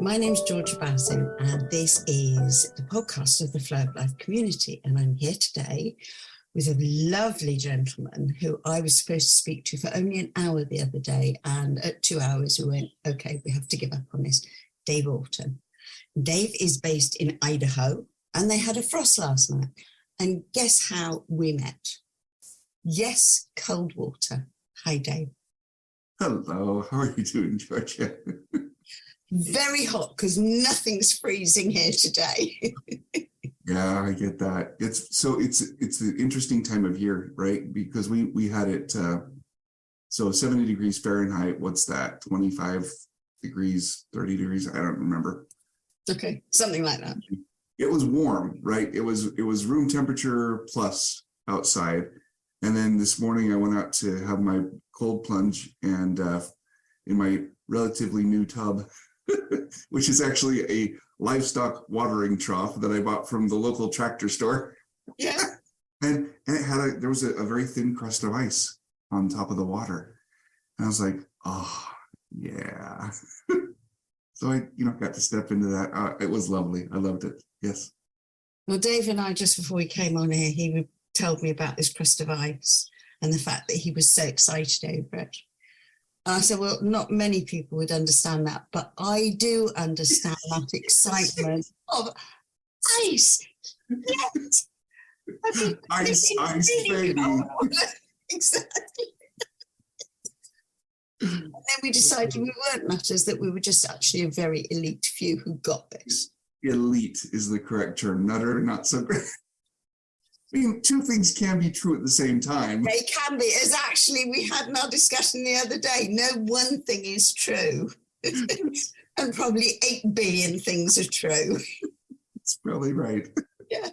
My name's Georgia Bassing, and this is the podcast of the Flow of Life community. And I'm here today with a lovely gentleman who I was supposed to speak to for only an hour the other day. And at 2 hours, we went, okay, we have to give up on this. Dave Orton. Dave is based in Idaho, and they had a frost last night. And guess how we met? Yes, cold water. Hi, Dave. Hello, how are you doing, Georgia? Very hot because nothing's freezing here today. Yeah, I get that. It's the interesting time of year, right? Because we had it 70 degrees Fahrenheit. What's that? 25 degrees, 30 degrees. I don't remember. Okay, something like that. It was warm, right? It was room temperature plus outside. And then this morning I went out to have my cold plunge, and in my relatively new tub, which is actually a livestock watering trough that I bought from the local tractor store. Yeah. And there was a very thin crust of ice on top of the water. And I was like, oh, yeah. So I, got to step into that. It was lovely. I loved it. Yes. Well, Dave and I, just before he came on here, he told me about this crust of ice and the fact that he was so excited over it. And I said, well, not many people would understand that, but I do understand that excitement of ice. Yes. Ice, baby. Exactly. And then we decided we weren't nutters, that we were just actually a very elite few who got this. Elite is the correct term. Nutter, not so great. I mean, two things can be true at the same time. They can be. As actually we had in our discussion the other day, no one thing is true. And probably 8 billion things are true. It's probably right. Yeah.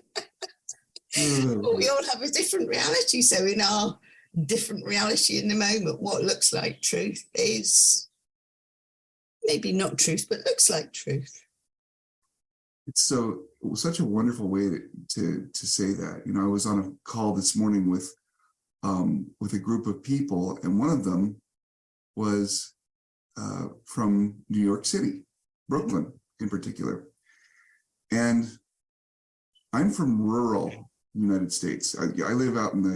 Well, we all have a different reality. So in our different reality in the moment, what looks like truth is maybe not truth, but looks like truth. It was such a wonderful way to say that. I was on a call this morning with a group of people, and one of them was from New York City, Brooklyn in particular. And I'm from rural United States. I live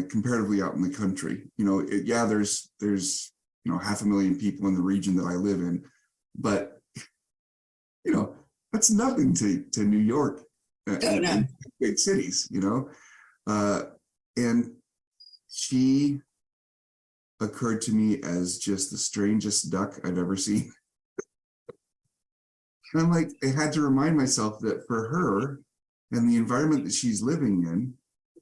comparatively out in the country. There's 500,000 people in the region that I live in, but that's nothing to New York and big cities, and she occurred to me as just the strangest duck I've ever seen. And I'm like, I had to remind myself that for her and the environment that she's living in,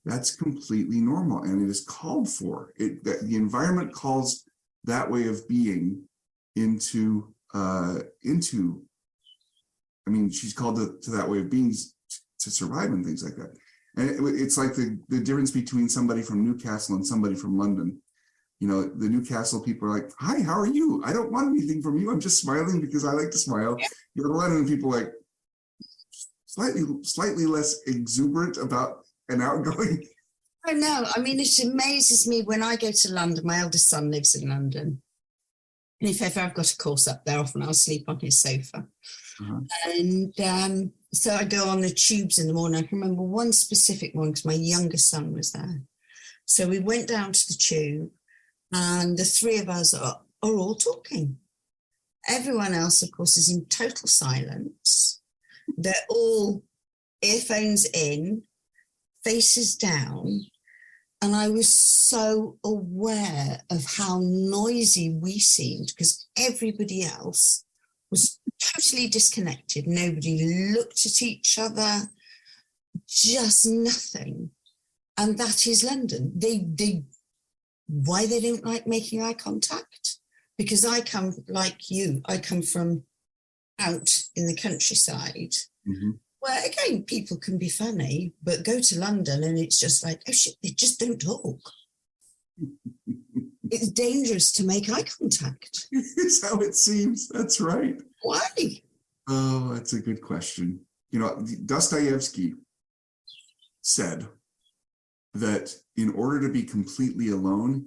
that's completely normal, and it is called for. The environment calls that way of being into. She's called to that way of being to survive and things like that. And it's like the difference between somebody from Newcastle and somebody from London. The Newcastle people are like, hi, how are you? I don't want anything from you. I'm just smiling because I like to smile. Yeah. The London people like slightly less exuberant about and outgoing. I know. It amazes me when I go to London. My eldest son lives in London. And if ever I've got a course up there, often I'll sleep on his sofa. Uh-huh. And so I go on the tubes in the morning. I can remember one specific one because my youngest son was there. So we went down to the tube, and the three of us are all talking. Everyone else, of course, is in total silence. They're all earphones in, faces down. And I was so aware of how noisy we seemed because everybody else was totally disconnected. Nobody looked at each other, just nothing. And that is London. Why they don't like making eye contact? Because I come from out in the countryside. Mm-hmm. Where, again, people can be funny, but go to London and it's just like, oh, shit, they just don't talk. It's dangerous to make eye contact. It's how it seems. That's right. Why? Oh, that's a good question. Dostoevsky said that in order to be completely alone,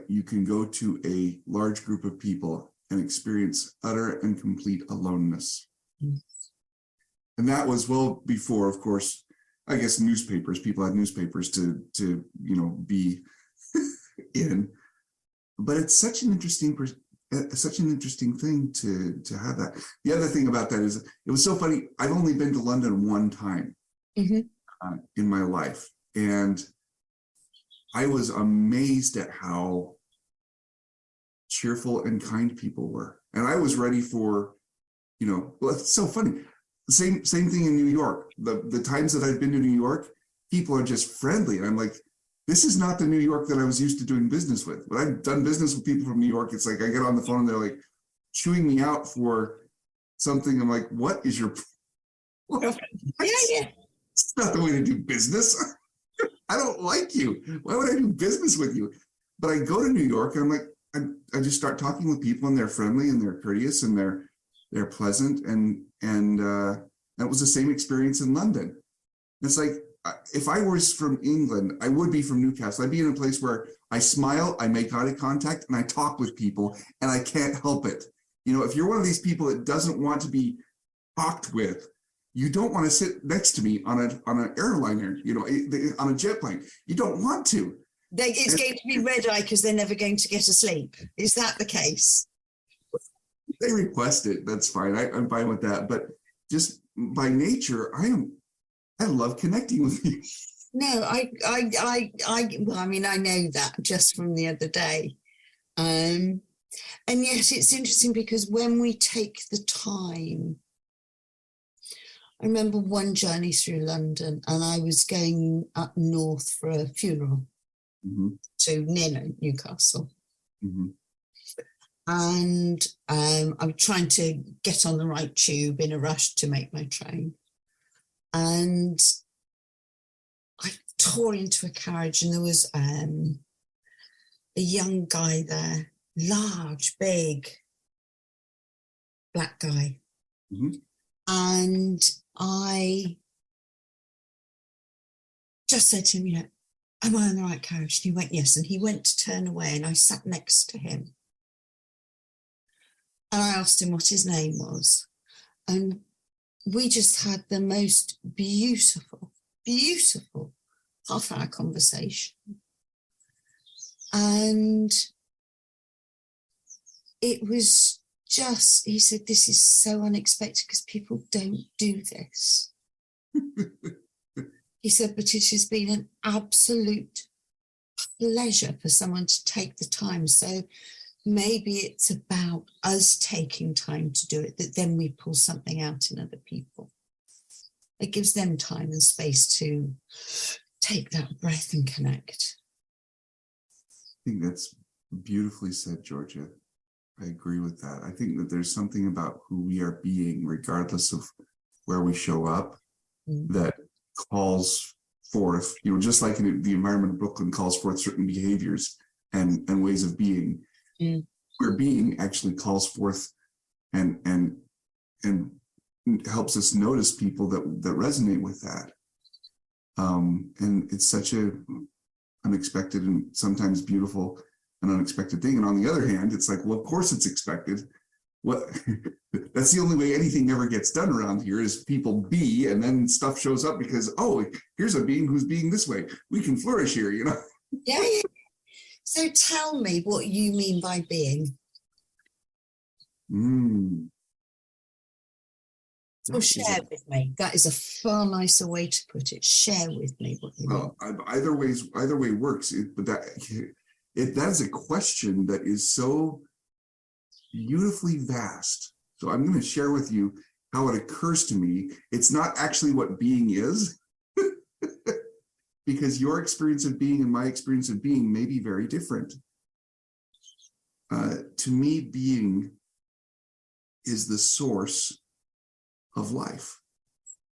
you can go to a large group of people and experience utter and complete aloneness. Mm. And that was well before, of course, I guess newspapers. People had newspapers to be in. But it's such an interesting thing to have that. The other thing about that is it was so funny. I've only been to London one time in my life, and I was amazed at how cheerful and kind people were. And I was ready for, well, it's so funny. Same thing in New York. The times that I've been to New York, people are just friendly, and I'm like, this is not the New York that I was used to doing business with. But I've done business with people from New York. It's like I get on the phone and they're like chewing me out for something. I'm like, what is your problem? Yeah. It's not the way to do business. I don't like you. Why would I do business with you? But I go to New York and I'm like, I just start talking with people, and they're friendly and they're courteous and they're pleasant. And that was the same experience in London. It's like, if I was from England, I would be from Newcastle. I'd be in a place where I smile, I make eye contact, and I talk with people, and I can't help it. If you're one of these people that doesn't want to be talked with, you don't want to sit next to me on an airliner, on a jet plane. You don't want to. It's going to be red eye because they're never going to get asleep. Is that the case? They request it. That's fine. I'm fine with that. But just by nature, I love connecting with you. No, well, I mean, I know that just from the other day. And yes, it's interesting because when we take the time, I remember one journey through London, and I was going up north for a funeral to near Newcastle. Mm-hmm. And I was trying to get on the right tube in a rush to make my train. And I tore into a carriage, and there was a young guy there, large, big, black guy. Mm-hmm. And I just said to him, am I on the right carriage? And he went, yes. And he went to turn away, and I sat next to him. And I asked him what his name was. And we just had the most beautiful half-hour conversation. And it was just, he said, this is so unexpected because people don't do this. He said, but it has been an absolute pleasure for someone to take the time. So maybe it's about us taking time to do it, that then we pull something out in other people. It gives them time and space to take that breath and connect. I think that's beautifully said, Georgia. I agree with that. I think that there's something about who we are being, regardless of where we show up, that calls forth, just like the environment of Brooklyn calls forth certain behaviors and ways of being. Where being actually calls forth and helps us notice people that resonate with that. And it's such a unexpected and sometimes beautiful and unexpected thing. And on the other hand, it's like, well, of course it's expected. That's the only way anything ever gets done around here is people be, and then stuff shows up because, oh, here's a being who's being this way. We can flourish here, Yeah. So tell me what you mean by being. Or share with me. That is a far nicer way to put it. Share with me what you mean. Either way works. But that is a question that is so beautifully vast. So I'm going to share with you how it occurs to me. It's not actually what being is, because your experience of being and my experience of being may be very different. To me, being is the source of life.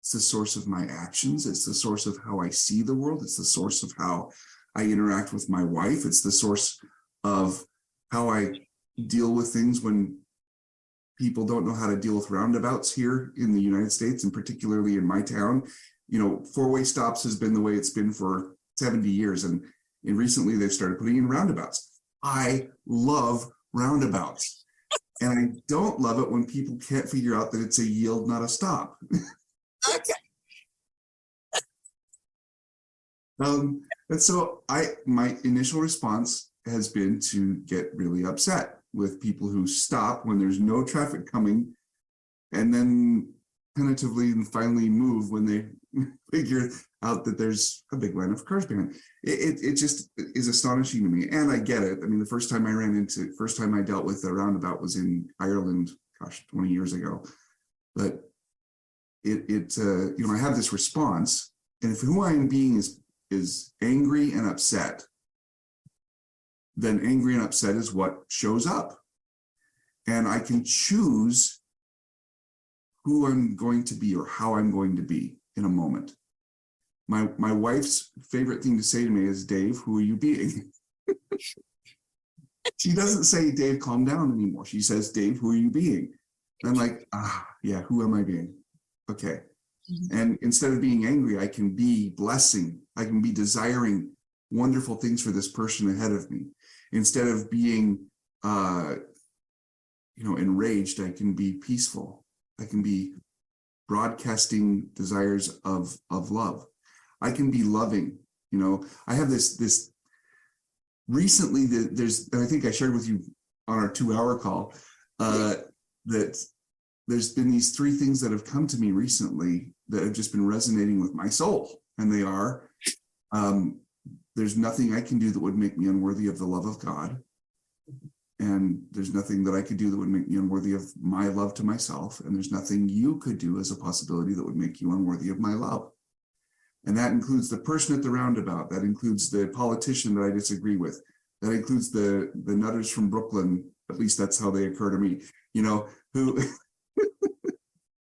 It's the source of my actions. It's the source of how I see the world. It's the source of how I interact with my wife. It's the source of how I deal with things when people don't know how to deal with roundabouts here in the United States, and particularly in my town. Four-way stops has been the way it's been for 70 years. And recently they've started putting in roundabouts. I love roundabouts. And I don't love it when people can't figure out that it's a yield, not a stop. Okay. And so my initial response has been to get really upset with people who stop when there's no traffic coming, and then tentatively and finally move when they figure out that there's a big line of cars behind. It just is astonishing to me. And I get it. I mean, the first time I dealt with a roundabout was in Ireland, 20 years ago. But I have this response, and if who I am being is angry and upset, then angry and upset is what shows up. And I can choose who I'm going to be or how I'm going to be in a moment. My wife's favorite thing to say to me is, Dave, who are you being? She doesn't say, Dave, calm down anymore. She says, Dave, who are you being? And I'm like, yeah, who am I being? Okay. Mm-hmm. And instead of being angry, I can be blessing. I can be desiring wonderful things for this person ahead of me. Instead of being, enraged, I can be peaceful. I can be broadcasting desires of love. I can be loving. I have this recently and I think I shared with you on our 2-hour call, that there's been these 3 things that have come to me recently that have just been resonating with my soul. And they are, there's nothing I can do that would make me unworthy of the love of God. And there's nothing that I could do that would make me unworthy of my love to myself. And there's nothing you could do as a possibility that would make you unworthy of my love. And that includes the person at the roundabout. That includes the politician that I disagree with. That includes the nutters from Brooklyn. At least that's how they occur to me, who,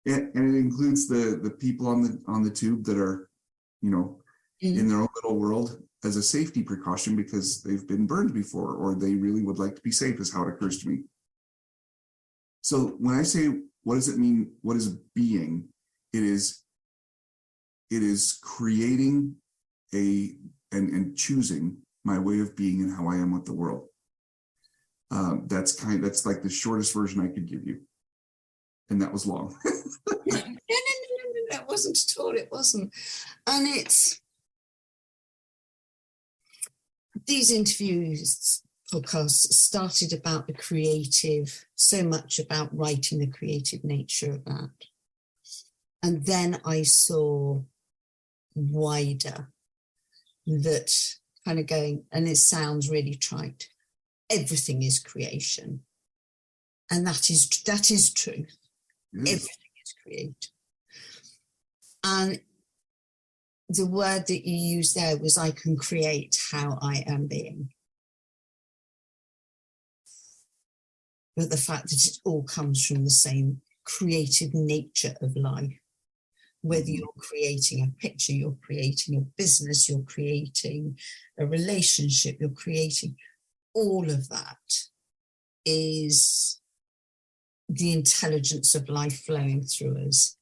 and it includes the people on the tube that are, in their own little world as a safety precaution because they've been burned before, or they really would like to be safe, is how it occurs to me. So when I say, what does it mean? What is being? It is creating and choosing my way of being and how I am with the world. That's like the shortest version I could give you. And that was long. No, that wasn't at all. It wasn't. And these interviews, podcasts started about the creative, so much about writing the creative nature of that. And then I saw wider, that kind of going, and it sounds really trite, everything is creation. And that is truth. Yes. Everything is created. And the word that you used there was, I can create how I am being. But the fact that it all comes from the same creative nature of life, whether you're creating a picture, you're creating a business, you're creating a relationship, you're creating, all of that is the intelligence of life flowing through us.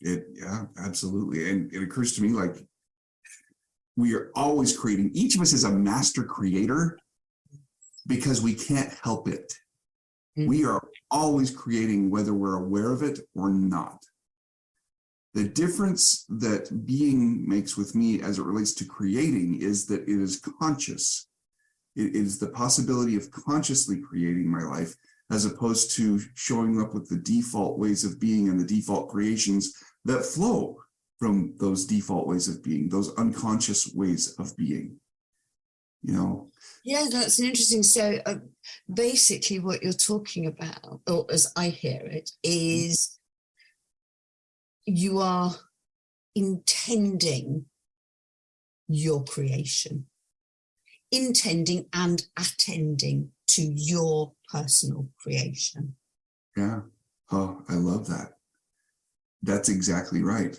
Yeah, absolutely. And it occurs to me, like, we are always creating. Each of us is a master creator because we can't help it. Mm-hmm. We are always creating, whether we're aware of it or not. The difference that being makes with me as it relates to creating is that it is conscious. It is the possibility of consciously creating my life, as opposed to showing up with the default ways of being and the default creations that flow from those default ways of being, those unconscious ways of being, Yeah, that's interesting. So basically what you're talking about, or as I hear it, is you are intending your creation, intending and attending to your personal creation. Yeah. Oh, I love that. That's exactly right.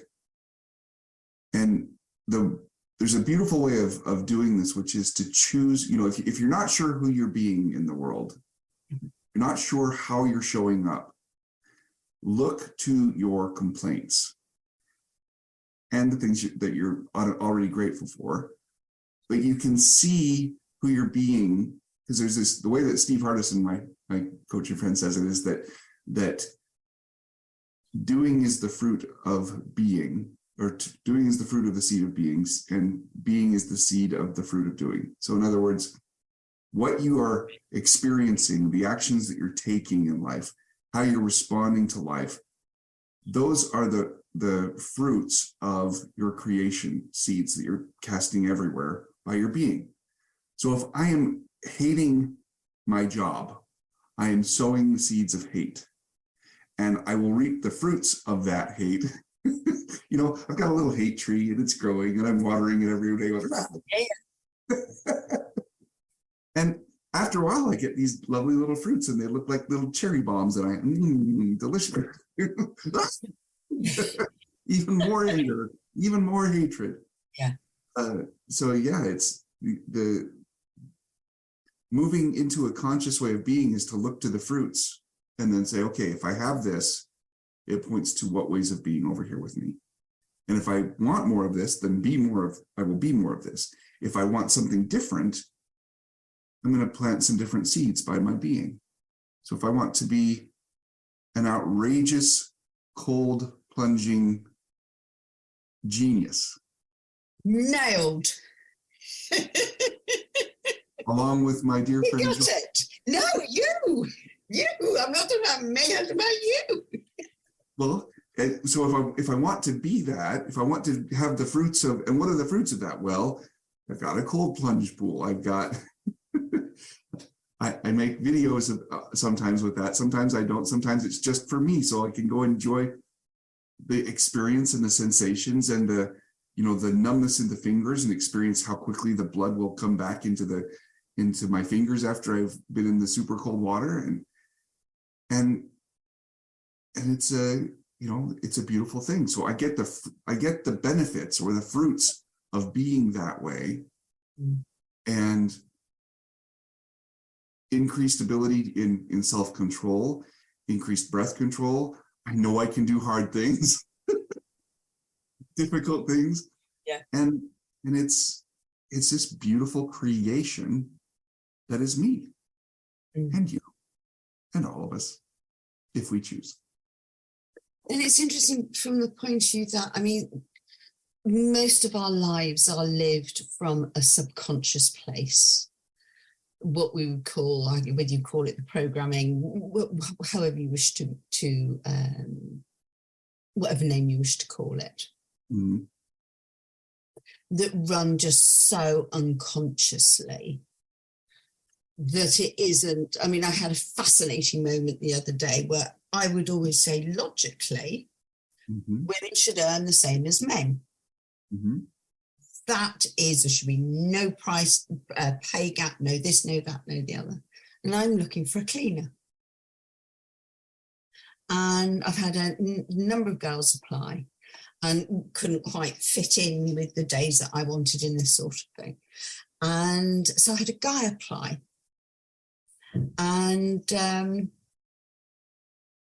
And there's a beautiful way of doing this, which is to choose, if you're not sure who you're being in the world, you're not sure how you're showing up, look to your complaints and the things that you're already grateful for, but you can see who you're being because there's this, the way that Steve Hardison, my coaching friend, says it is that doing is the fruit of being, or doing is the fruit of the seed of beings, and being is the seed of the fruit of doing. So in other words, what you are experiencing, the actions that you're taking in life, how you're responding to life, those are the fruits of your creation seeds that you're casting everywhere by your being. So if I am hating my job, I am sowing the seeds of hate, and I will reap the fruits of that hate. I've got a little hate tree and it's growing and I'm watering it every day. And after a while, I get these lovely little fruits and they look like little cherry bombs, and delicious. Even more anger, even more hatred. Yeah. It's the moving into a conscious way of being is to look to the fruits and then say, okay, if I have this, it points to what ways of being over here with me. And if I want more of this, then I will be more of this. If I want something different, I'm going to plant some different seeds by my being. So if I want to be an outrageous, cold, plunging genius. Nailed. Along with my dear friend. You got it. No, you. I'm not about me, it's about you. Well, so if I want to be that, if I want to have the fruits of, and what are the fruits of that? Well, I've got a cold plunge pool. I've got, I make videos of, sometimes with that. Sometimes I don't. Sometimes it's just for me, so I can go enjoy the experience and the sensations and the numbness in the fingers, and experience how quickly the blood will come back into my fingers after I've been in the super cold water, and it's it's a beautiful thing. So I get the benefits or the fruits of being that way, and increased ability in self-control, increased breath control. I know I can do hard things, difficult things. Yeah. And it's this beautiful creation that is me and you and all of us, if we choose. And it's interesting from the point of view that, most of our lives are lived from a subconscious place, what we would call, whether you call it the programming, however you wish to whatever name you wish to call it, that run just so unconsciously that it isn't. I had a fascinating moment the other day where I would always say, logically, women should earn the same as men. That is, there should be no price pay gap, no this, no that, no the other. And I'm looking for a cleaner. And I've had a number of girls apply and couldn't quite fit in with the days that I wanted in this sort of thing. And so I had a guy apply. And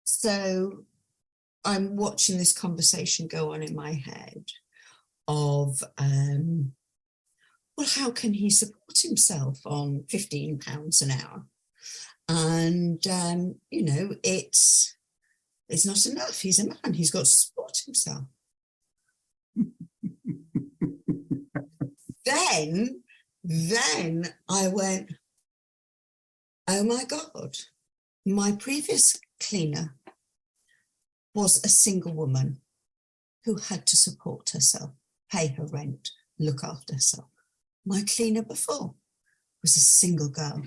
so I'm watching this conversation go on in my head of, how can he support himself on £15 an hour? And, it's not enough. He's a man. He's got to support himself. Then I went, oh my God, my previous cleaner was a single woman who had to support herself, pay her rent, look after herself. My cleaner before was a single girl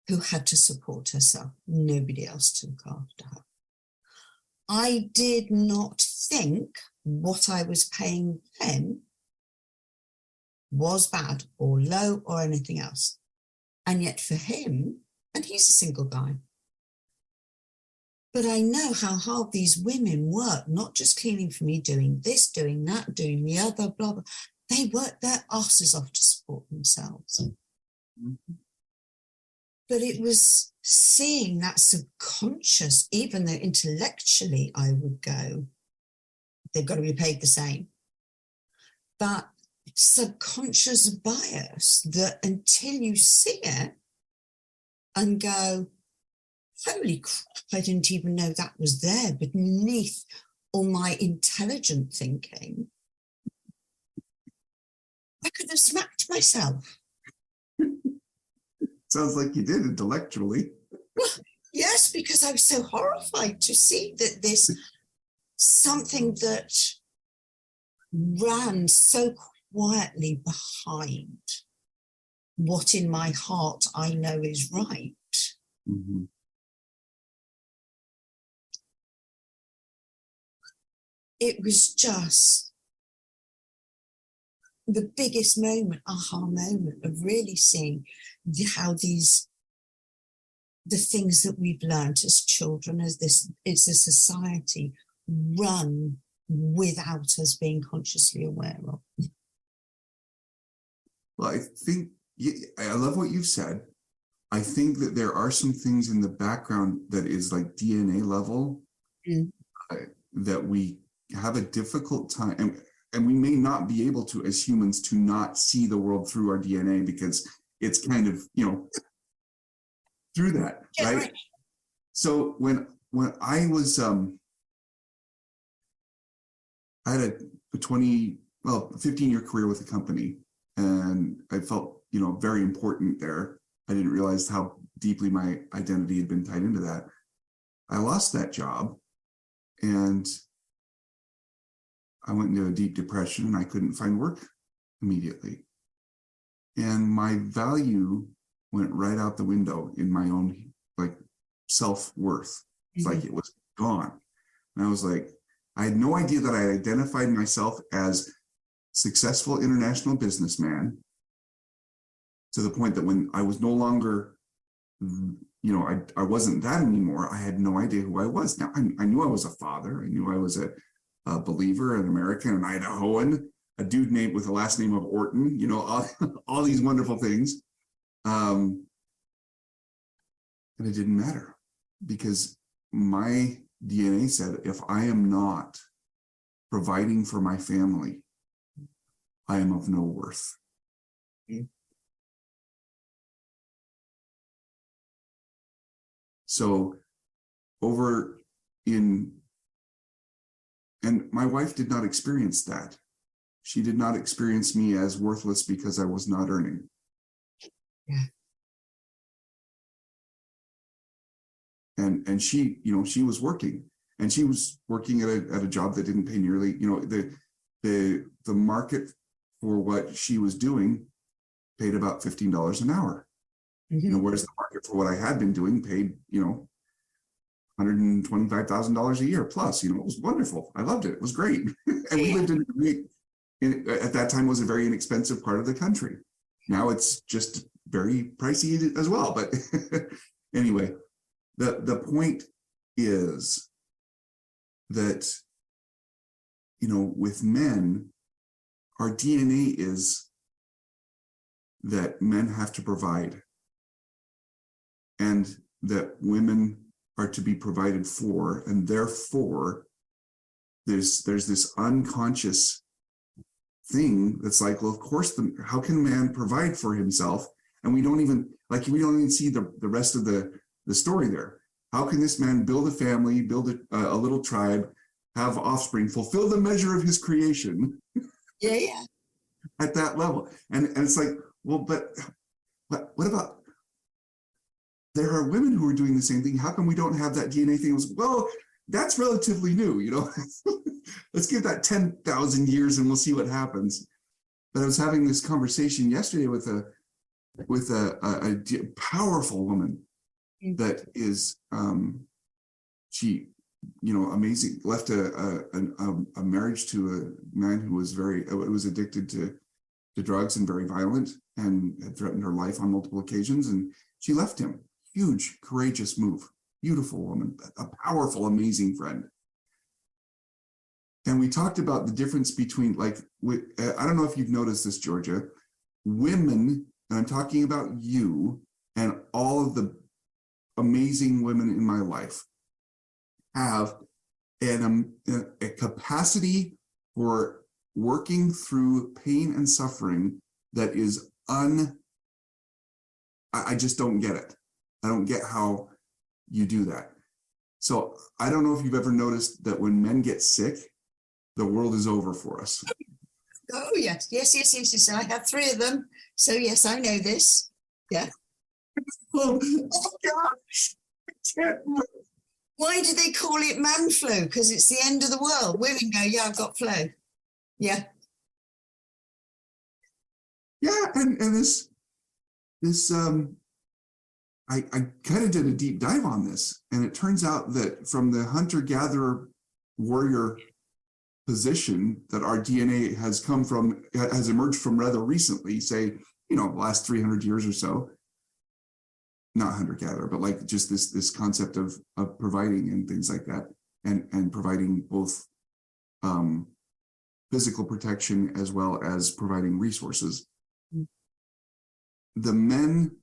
who had to support herself, nobody else to look after her. I did not think what I was paying them was bad or low or anything else. And yet for him, and he's a single guy, but I know how hard these women work, not just cleaning for me, doing this, doing that, doing the other, blah, blah. They work their asses off to support themselves. But it was seeing that subconscious, even though intellectually I would go, they've got to be paid the same. But subconscious bias that until you see it, and go, holy crap, I didn't even know that was there beneath all my intelligent thinking. I could have smacked myself. Sounds like you did intellectually. Well, yes, because I was so horrified to see that this something that ran so quietly behind what in my heart I know is right. Mm-hmm. It was just the biggest moment, aha moment of really seeing how the things that we've learned as children, as a society, run without us being consciously aware of. Well, I think, I love what you've said. I think that there are some things in the background that is like DNA level that we have a difficult time, and we may not be able to, as humans, to not see the world through our DNA because it's kind of, through that, yeah, right? So when I was, I had a 15-year career with a company, and I felt, very important there. I didn't realize how deeply my identity had been tied into that. I lost that job, and I went into a deep depression, and I couldn't find work immediately. And my value went right out the window in my own self-worth. It's like it was gone. And I was like, I had no idea that I identified myself as successful international businessman, to the point that when I was no longer, I wasn't that anymore. I had no idea who I was. Now, I knew I was a father. I knew I was a believer, an American, an Idahoan, a dude named with the last name of Orton, all these wonderful things. And it didn't matter, because my DNA said, if I am not providing for my family, I am of no worth. Mm-hmm. So and my wife did not experience that. She did not experience me as worthless because I was not earning. Yeah. And she, she was working, and she was working at a job that didn't pay nearly, the market for what she was doing paid about $15 an hour. Mm-hmm. Whereas the market for what I had been doing paid, $125,000 a year plus. It was wonderful. I loved it. It was great. And we lived at that time, was a very inexpensive part of the country. Now it's just very pricey as well. But anyway, the point is that, with men, our DNA is that men have to provide, and that women are to be provided for, and therefore there's this unconscious thing that's like, well, of course, how can a man provide for himself? And we don't even see the rest of the story there. How can this man build a family, build a little tribe, have offspring, fulfill the measure of his creation? Yeah. At that level. And it's like, well, but what about, there are women who are doing the same thing. How come we don't have that DNA thing? Well, that's relatively new, Let's give that 10,000 years and we'll see what happens. But I was having this conversation yesterday with a powerful woman that is, she, amazing, left a marriage to a man who was addicted to drugs and very violent, and had threatened her life on multiple occasions. And she left him. Huge, courageous move. Beautiful woman, a powerful, amazing friend. And we talked about the difference between, I don't know if you've noticed this, Georgia, women, and I'm talking about you and all of the amazing women in my life, have a capacity for working through pain and suffering that is I just don't get it. I don't get how you do that. So I don't know if you've ever noticed that when men get sick, the world is over for us. Oh, yes. Yes. I have 3 of them. So, yes, I know this. Yeah. Oh, gosh. Why do they call it man flu? Because it's the end of the world. Women go, yeah, I've got flu. Yeah. Yeah. And this, I kind of did a deep dive on this, and it turns out that from the hunter-gatherer warrior position that our DNA has emerged from rather recently, say, last 300 years or so, not hunter-gatherer, but like just this concept of providing and things like that, and providing both physical protection as well as providing resources. The men,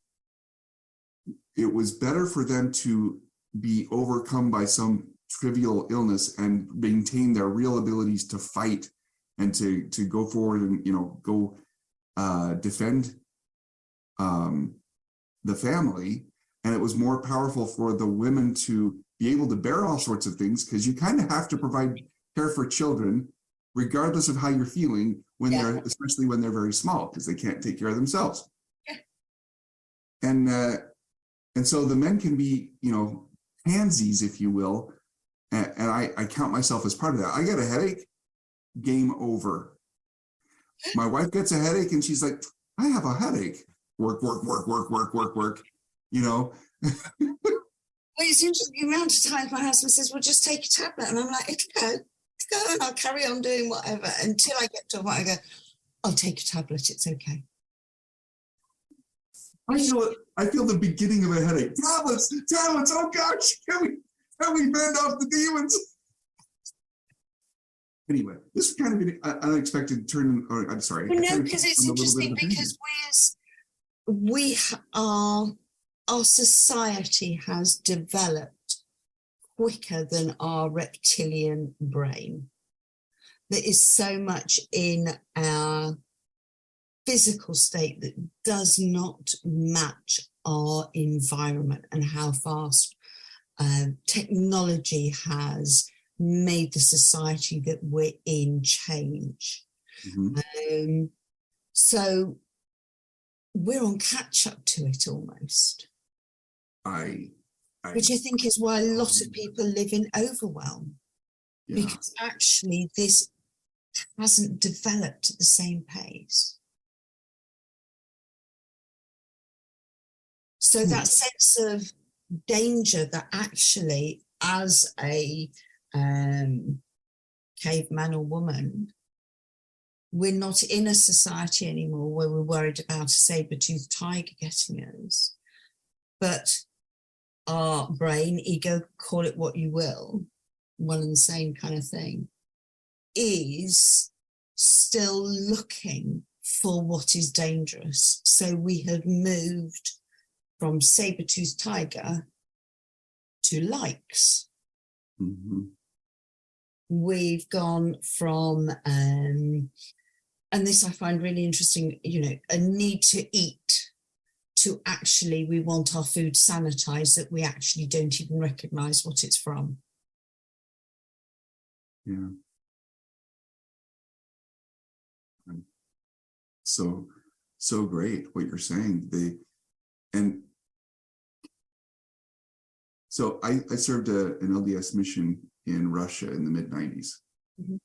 it was better for them to be overcome by some trivial illness and maintain their real abilities to fight and to go forward and go defend the family. And it was more powerful for the women to be able to bear all sorts of things, because you kind of have to provide care for children regardless of how you're feeling when especially when they're very small, because they can't take care of themselves. And so the men can be, pansies, if you will. And I count myself as part of that. I get a headache, game over. My wife gets a headache and she's like, I have a headache. Work. Well, it's interesting the amount of times my husband says, well, just take a tablet. And I'm like, it'll go, and I'll carry on doing whatever until I get to a point I go, I'll take a tablet, it's okay. I feel the beginning of a headache. Tablets, oh gosh, can we bend off the demons? Anyway, this is kind of an unexpected turn, or I'm sorry. Well, no, because it's interesting because our society has developed quicker than our reptilian brain. There is so much in our physical state that does not match our environment and how fast technology has made the society that we're in change. Mm-hmm. So we're on catch up to it almost. Which I think is why a lot of people live in overwhelm, because actually this hasn't developed at the same pace. So that sense of danger that actually, as a caveman or woman, we're not in a society anymore where we're worried about a saber-toothed tiger getting us. But our brain, ego, call it what you will, one and the same kind of thing, is still looking for what is dangerous. So we have moved from saber-toothed tiger to likes. Mm-hmm. We've gone from, and this I find really interesting, a need to eat to actually we want our food sanitized, that we actually don't even recognize what it's from. Yeah. So great what you're saying. So I served an LDS mission in Russia in the mid-90s. Mm-hmm.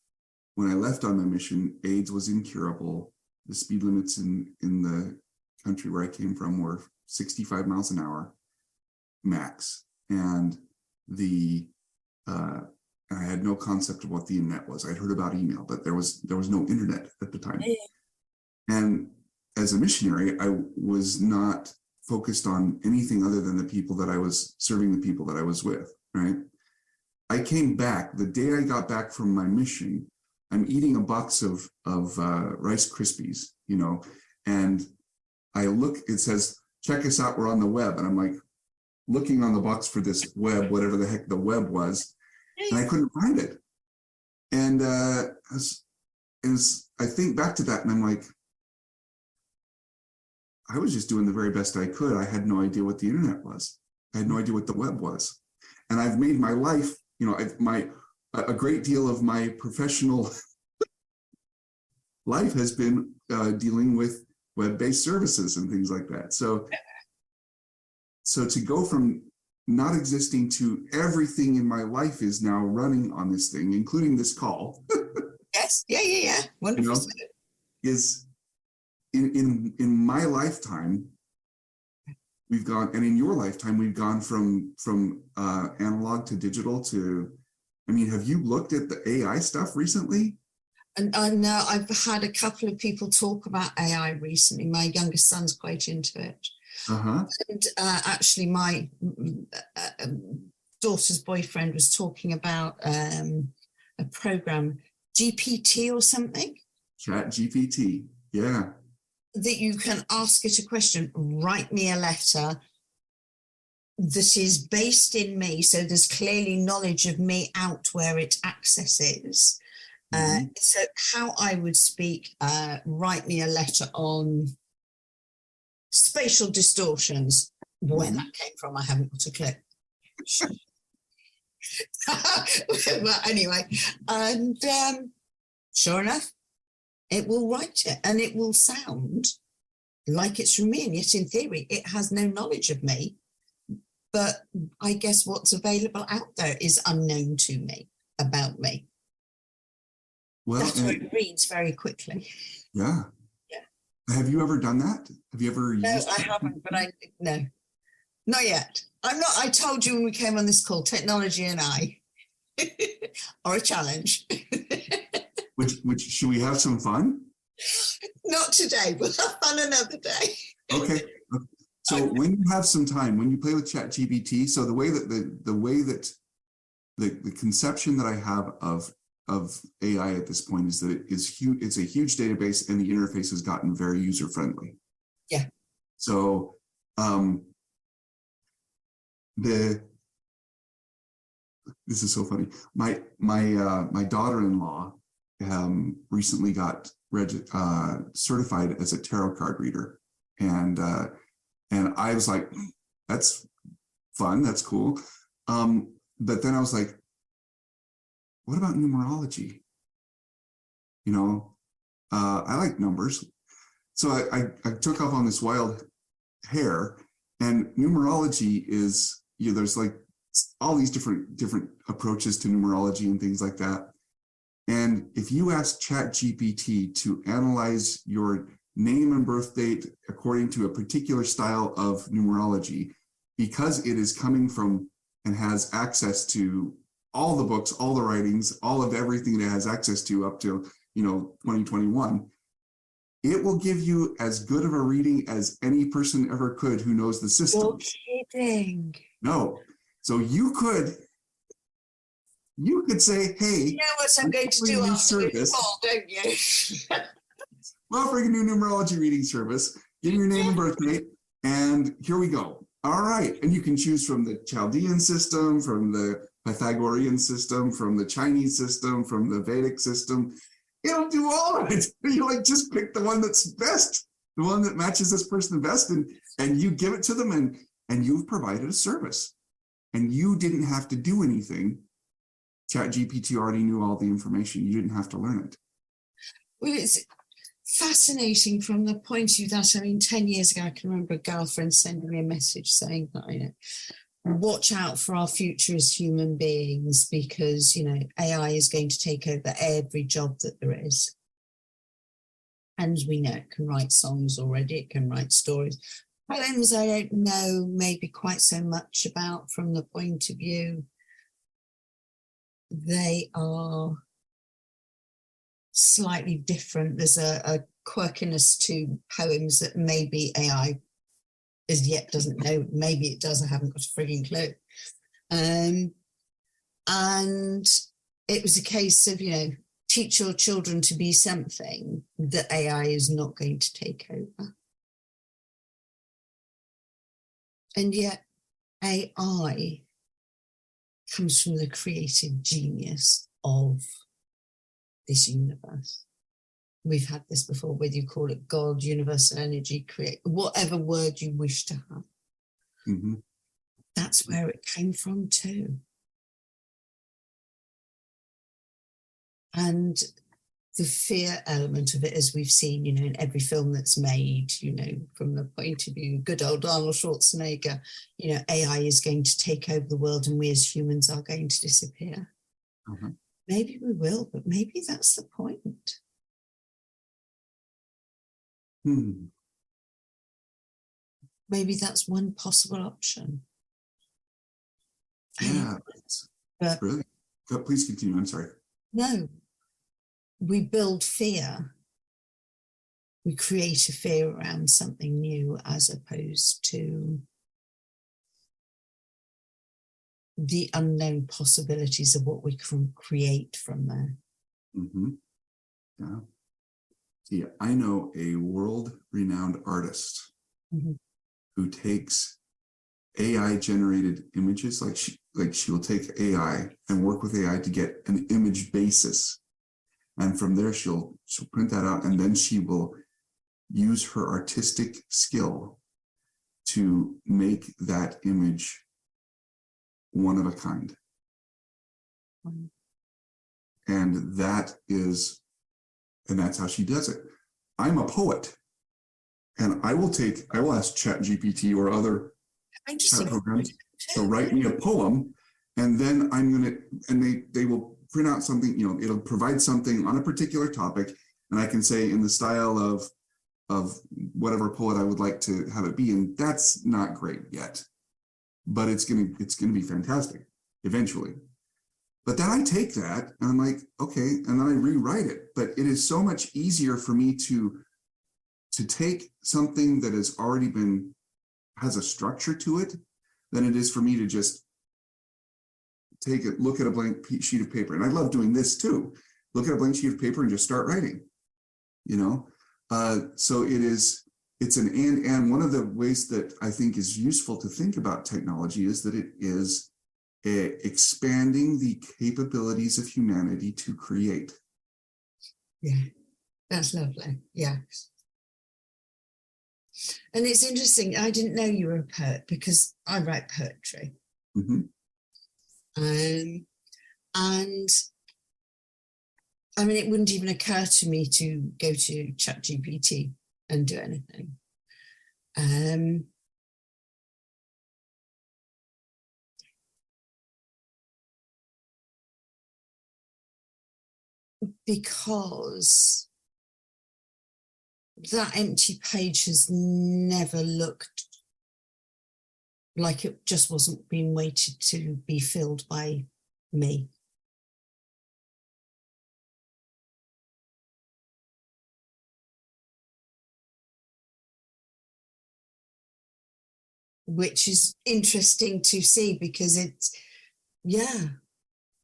When I left on my mission, AIDS was incurable. The speed limits in the country where I came from were 65 miles an hour max. And I had no concept of what the internet was. I'd heard about email, but there was no internet at the time. Yeah. And as a missionary, I was not focused on anything other than the people that I was serving, the people that I was with, right? I came back, the day I got back from my mission, I'm eating a box of Rice Krispies, and I look, it says, check us out, we're on the web. And I'm like looking on the box for this web, whatever the heck the web was, and I couldn't find it. And as I think back to that, and I'm like, I was just doing the very best I could. I had no idea what the internet was. I had no idea what the web was. And I've made my life, a great deal of my professional life has been dealing with web-based services and things like that. So to go from not existing to everything in my life is now running on this thing, including this call. Yes. Yeah. Wonderful. Is in my lifetime, we've gone, and in your lifetime, we've gone from analog to digital to, have you looked at the AI stuff recently? And I know I've had a couple of people talk about AI recently. My youngest son's quite into it. Uh-huh. And actually, my daughter's boyfriend was talking about a program, GPT or something. Chat GPT, yeah. That you can ask it a question, write me a letter that is based in me. So there's clearly knowledge of me out where it accesses. So how I would speak, write me a letter on spatial distortions. Where that came from, I haven't got a clue. But anyway, and sure enough, it will write it and it will sound like it's from me. And yet in theory, it has no knowledge of me. But I guess what's available out there is unknown to me about me. Well, that's why it reads very quickly. Yeah. Have you ever done that? Have you ever used No, I haven't, but no, not yet. I'm not. I told you when we came on this call, technology and I are a challenge. Which should we have some fun? Not today. We'll have fun another day. Okay. So when you have some time, when you play with ChatGPT, so the way that the conception that I have of AI at this point is that it is huge. It's a huge database, and the interface has gotten very user friendly. Yeah. So this is so funny. My daughter-in-law recently got certified as a tarot card reader, and I was like, that's fun, that's cool. But then I was like, what about numerology? I like numbers. So I took off on this wild hare, and numerology is, there's like all these different approaches to numerology and things like that. And if you ask ChatGPT to analyze your name and birth date according to a particular style of numerology, because it is coming from and has access to all the books, all the writings, all of everything it has access to up to 2021, it will give you as good of a reading as any person ever could who knows the system. You're kidding. No. So you could say, hey, you know what I'm going to do after this call, don't you? We're offering a new numerology reading service. Give me your name and birth date, and here we go. All right. And you can choose from the Chaldean system, from the Pythagorean system, from the Chinese system, from the Vedic system. It'll do all of it. You just pick the one that's best, the one that matches this person the best, and you give it to them, and you've provided a service. And you didn't have to do anything. ChatGPT already knew all the information. You didn't have to learn it. Well, it's fascinating from the point of view that, 10 years ago, I can remember a girlfriend sending me a message saying that, watch out for our future as human beings because, AI is going to take over every job that there is. And we know it can write songs already, it can write stories. Poems I don't know maybe quite so much about from the point of view they are slightly different. There's a quirkiness to poems that maybe AI as yet doesn't know. Maybe it does. I haven't got a frigging clue. And it was a case of, teach your children to be something that AI is not going to take over. And yet AI comes from the creative genius of this universe. We've had this before, whether you call it God, universal energy, create, whatever word you wish to have. Mm-hmm. that's where it came from too. And the fear element of it, as we've seen, in every film that's made, from the point of view, good old Arnold Schwarzenegger, AI is going to take over the world and we as humans are going to disappear. Uh-huh. Maybe we will, but maybe that's the point. Maybe that's one possible option. Yeah, but brilliant. Please continue. I'm sorry. No, we build fear. We create a fear around something new as opposed to the unknown possibilities of what we can create from there. Mm-hmm. Yeah. See, I know a world-renowned artist who takes AI-generated images, like she will take AI and work with AI to get an image basis, and from there she'll print that out, and then she will use her artistic skill to make that image one of a kind. And that's how she does it. I'm a poet, and I will ask ChatGPT or other chat programs to write me a poem, and then they will print out something, it'll provide something on a particular topic, and I can say in the style of whatever poet I would like to have it be, and that's not great yet, but it's gonna be fantastic eventually. But then I take that and I'm like, okay, and then I rewrite it. But it is so much easier for me to take something that has a structure to it than it is for me to just look at a blank sheet of paper. And I love doing this too. Look at a blank sheet of paper and just start writing, So it's an and one of the ways that I think is useful to think about technology is that it is expanding the capabilities of humanity to create. Yeah, that's lovely. Yes. And it's interesting, I didn't know you were a poet because I write poetry. Mm-hmm. And I mean, it wouldn't even occur to me to go to ChatGPT and do anything. Because that empty page has never looked like it just wasn't being waited to be filled by me. Which is interesting to see because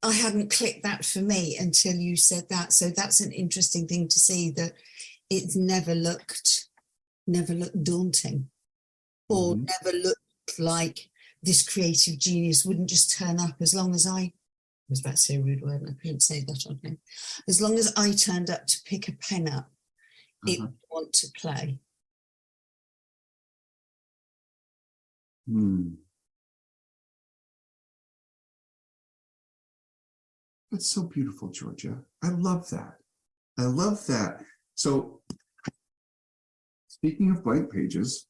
I hadn't clicked that for me until you said that. So that's an interesting thing to see, that it's never looked daunting or never looked like this creative genius wouldn't just turn up as long as I was about to say a rude word and I couldn't say that on him. As long as I turned up to pick a pen up, it would want to play. That's so beautiful, Georgia. I love that. So, speaking of blank pages,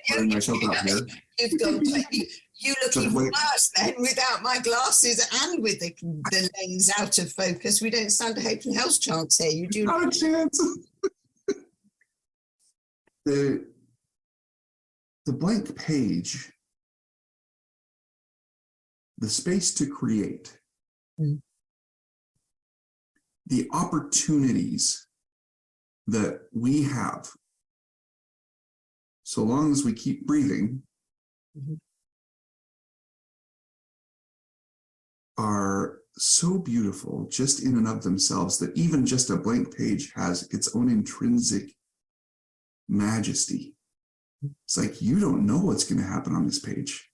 putting myself out here. You look even worse then without my glasses and with the lens out of focus. We don't stand a hope in hell's chance here. You do not a chance. The blank page, the space to create, the opportunities that we have, so long as we keep breathing, are so beautiful just in and of themselves that even just a blank page has its own intrinsic majesty. It's like, you don't know what's going to happen on this page.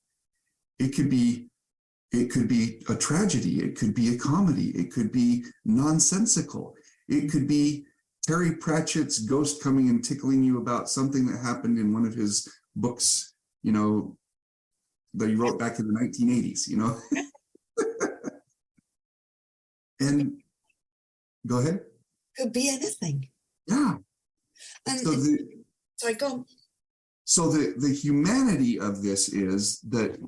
It could be a tragedy. It could be a comedy. It could be nonsensical. It could be Terry Pratchett's ghost coming and tickling you about something that happened in one of his books, that you wrote back in the 1980s, you know? And go ahead. Could be anything. Yeah. And So sorry, go on. So the humanity of this is that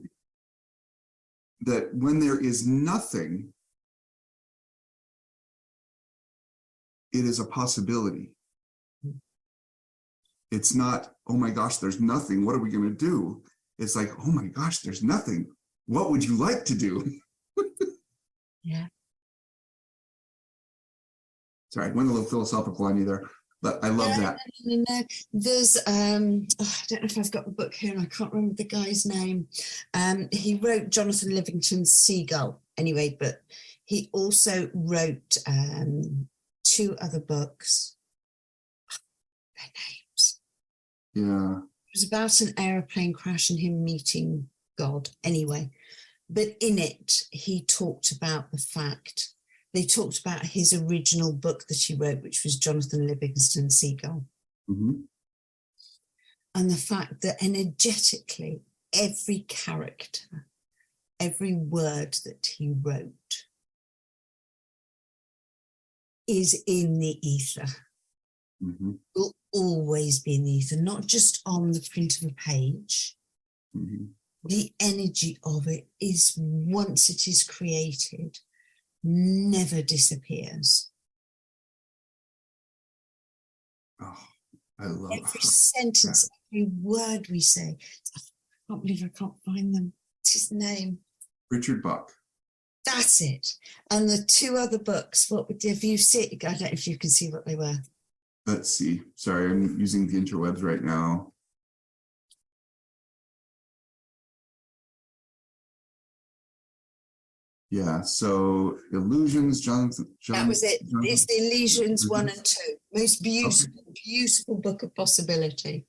when there is nothing, it is a possibility. It's not, oh my gosh, there's nothing. What are we going to do? It's like, oh my gosh, there's nothing. What would you like to do? Yeah. Sorry, I went a little philosophical on you there, but I love that. No. There's, I don't know if I've got the book here and I can't remember the guy's name. He wrote Jonathan Livingston's Seagull anyway, but he also wrote 2 other books. Their names. Yeah. It was about an aeroplane crash and him meeting God anyway. But in it, he talked about the fact, they talked about his original book that he wrote, which was Jonathan Livingston's Seagull. Mm-hmm. And the fact that energetically, every character, every word that he wrote is in the ether. Mm-hmm. Will always be in the ether, not just on the print of a page. Mm-hmm. The energy of it is, once it is created, never disappears. Oh, I love every sentence, every word we say. I can't believe I can't find them. What's his name? Richard Bach. That's it. And the 2 other books, what would if you see? I don't know if you can see what they were. Let's see. Sorry, I'm using the interwebs right now. Yeah, so Illusions, Jonathan. That was it. It's the Illusions 1 and 2. Most beautiful, beautiful book of possibility.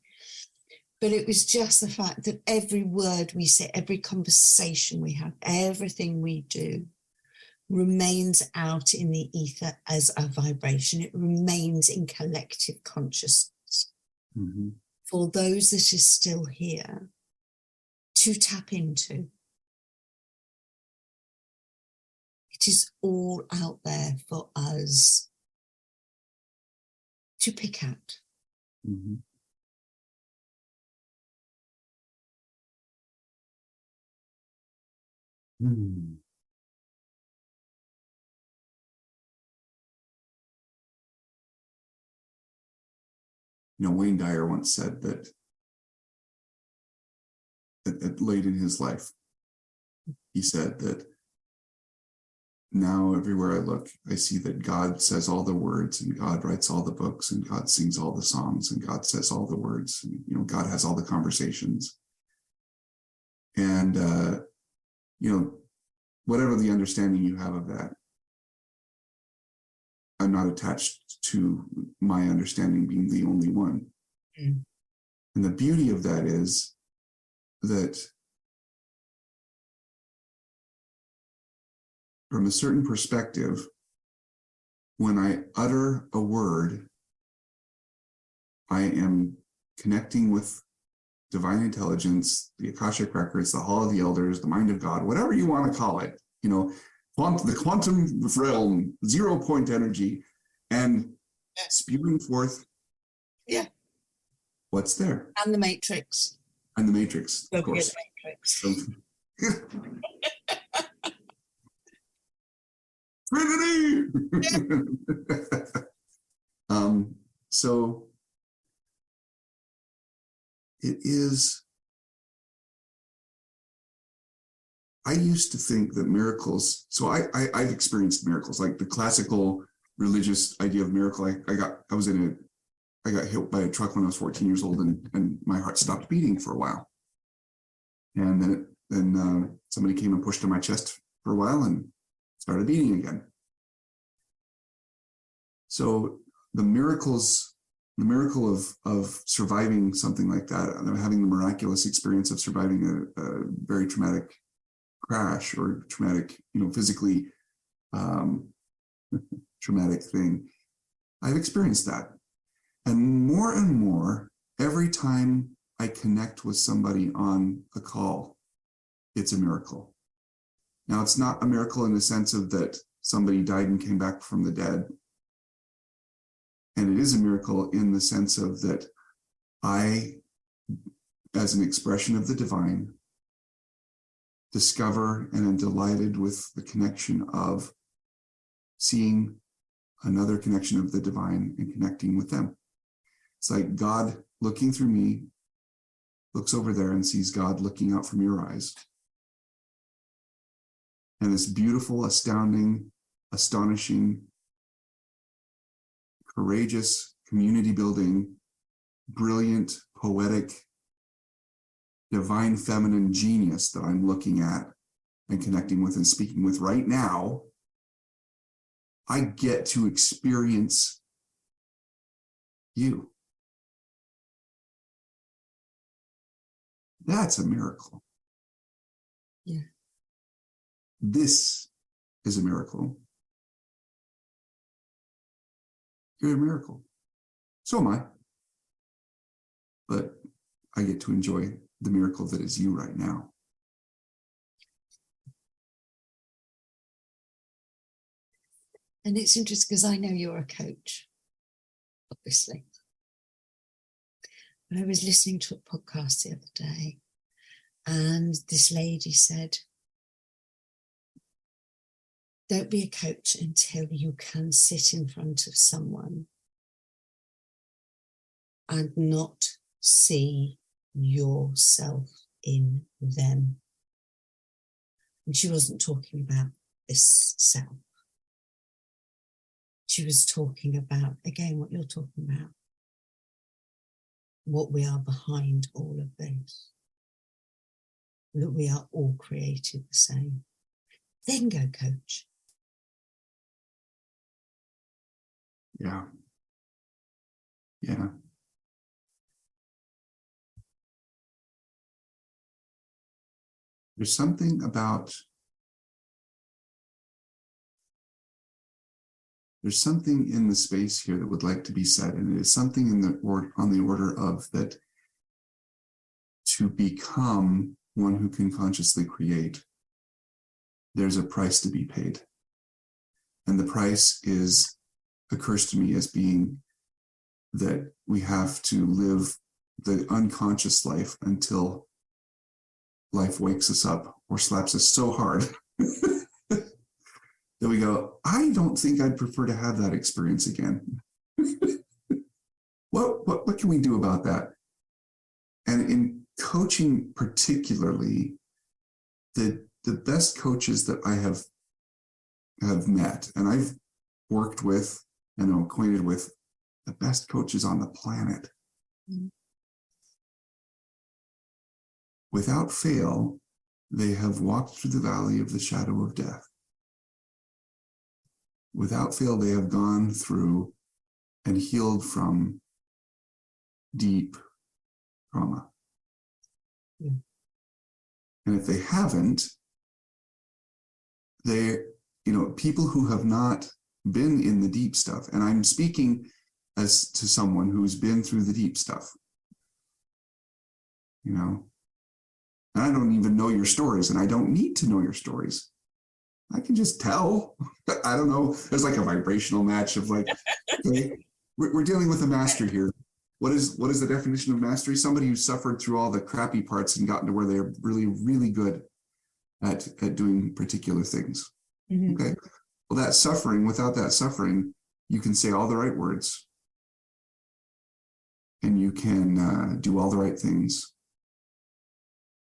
But it was just the fact that every word we say, every conversation we have, everything we do remains out in the ether as a vibration. It remains in collective consciousness. Mm-hmm. For those that is still here to tap into. It is all out there for us to pick at. Mm-hmm. Hmm. You know, Wayne Dyer once said that late in his life, he said that now everywhere I look, I see that God says all the words and God writes all the books and God sings all the songs and God says all the words. And, you know, God has all the conversations. And, you know, whatever the understanding you have of that, I'm not attached to my understanding being the only one. Mm. And the beauty of that is that from a certain perspective, when I utter a word, I am connecting with divine intelligence, the Akashic records, the Hall of the Elders, the mind of God, whatever you want to call it, you know, the quantum realm, 0 point energy, and spewing forth what's there. And the Matrix. And the Matrix, of Don't course. forget the Matrix. Trinity! So it is, I used to think that miracles, so I've experienced miracles, like the classical religious idea of miracle. I got hit by a truck when I was 14 years old and my heart stopped beating for a while. And then somebody came and pushed on my chest for a while and started beating again. So the miracle of surviving something like that, having the miraculous experience of surviving a very traumatic crash or traumatic, you know, physically traumatic thing, I've experienced that. And more, every time I connect with somebody on a call, it's a miracle. Now, it's not a miracle in the sense of that somebody died and came back from the dead. And it is a miracle in the sense of that I, as an expression of the divine, discover and am delighted with the connection of seeing another connection of the divine and connecting with them. It's like God looking through me, looks over there and sees God looking out from your eyes. And this beautiful, astounding, astonishing, courageous, community building, brilliant, poetic, divine feminine genius that I'm looking at and connecting with and speaking with right now, I get to experience you. That's a miracle. Yeah. This is a miracle. You're a miracle. So am I. But I get to enjoy the miracle that is you right now. And it's interesting because I know you're a coach, obviously. But I was listening to a podcast the other day, and this lady said, don't be a coach until you can sit in front of someone and not see yourself in them. And she wasn't talking about this self. She was talking about, again, what you're talking about, what we are behind all of this, that we are all created the same. Then go coach. Yeah. Yeah. There's something in the space here that would like to be said, and it is something on the order of that to become one who can consciously create, there's a price to be paid. And the price occurs to me as being that we have to live the unconscious life until life wakes us up or slaps us so hard that we go, I don't think I'd prefer to have that experience again. What can we do about that? And in coaching particularly, the best coaches that I have met, and I've worked with and am acquainted with the best coaches on the planet. Mm-hmm. Without fail, they have walked through the valley of the shadow of death. Without fail, they have gone through and healed from deep trauma. Yeah. And if they haven't, people who have not been in the deep stuff, and I'm speaking as to someone who's been through the deep stuff, and I don't even know your stories, and I don't need to know your stories. I can just tell. I don't know. There's like a vibrational match of like, okay, we're dealing with a master here. What is the definition of mastery? Somebody who suffered through all the crappy parts and gotten to where they're really, really good at doing particular things. Mm-hmm. Okay. Well, without that suffering, you can say all the right words and you can do all the right things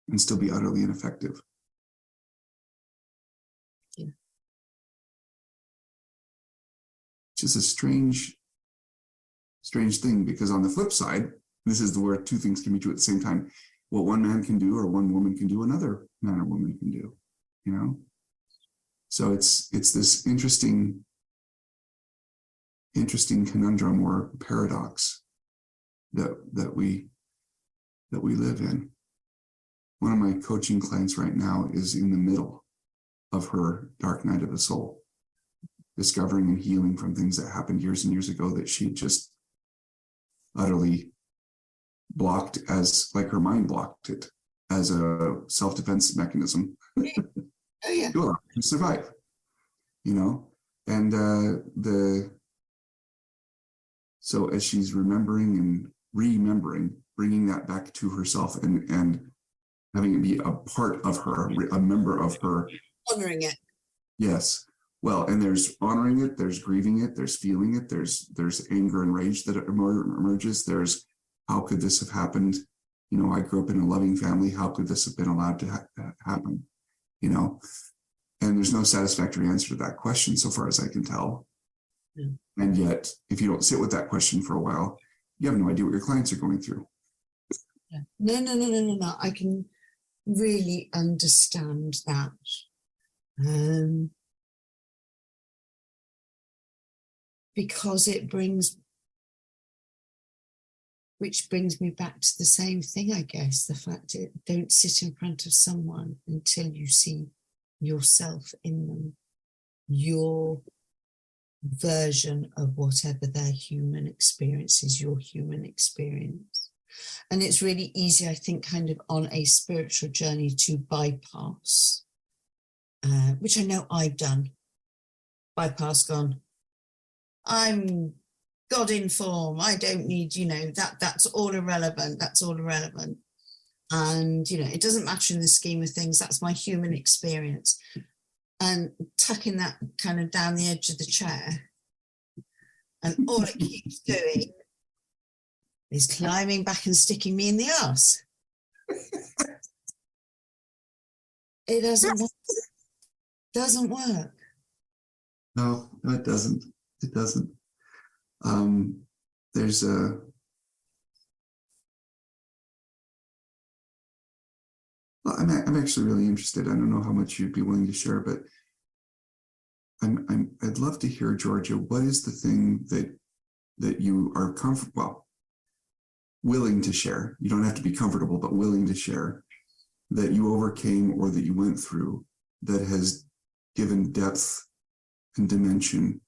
and still be utterly ineffective. Yeah. Which is a strange thing, because on the flip side, this is where two things can be true at the same time. What one man can do or one woman can do, another man or woman can do, So it's this interesting conundrum or paradox that we live in. One of my coaching clients right now is in the middle of her dark night of the soul, discovering and healing from things that happened years and years ago that she just utterly blocked, as like her mind blocked it as a self-defense mechanism. Oh yeah. You'll have to survive, you know? And so as she's remembering and remembering, bringing that back to herself and having it be a part of her, a member of her. Honoring it. Yes. Well, and there's honoring it, there's grieving it, there's feeling it, there's anger and rage that emerges. There's, how could this have happened? You know, I grew up in a loving family. How could this have been allowed to happen? You know, and there's no satisfactory answer to that question so far as I can tell. Yeah. And yet, if you don't sit with that question for a while, you have no idea what your clients are going through. Yeah. No. I can really understand that. Because which brings me back to the same thing, I guess, the fact that don't sit in front of someone until you see yourself in them, your version of whatever their human experience is, your human experience. And it's really easy, I think, kind of on a spiritual journey to bypass, which I know I've done, gone, I'm God in form. I don't need, that's all irrelevant. That's all irrelevant. And, it doesn't matter in the scheme of things. That's my human experience. And tucking that kind of down the edge of the chair. And all it keeps doing is climbing back and sticking me in the arse. It doesn't work. No, it doesn't. It doesn't. There's I'm actually really interested. I don't know how much you'd be willing to share, but I'd love to hear, Georgia, what is the thing that you are willing to share? You don't have to be comfortable, but willing to share, that you overcame or that you went through that has given depth and dimension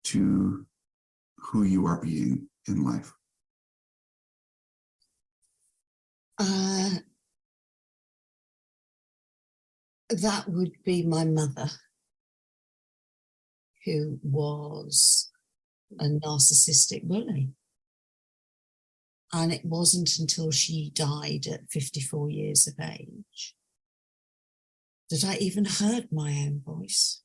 to who you are being in life? That would be my mother, who was a narcissistic bully. And it wasn't until she died at 54 years of age that I even heard my own voice.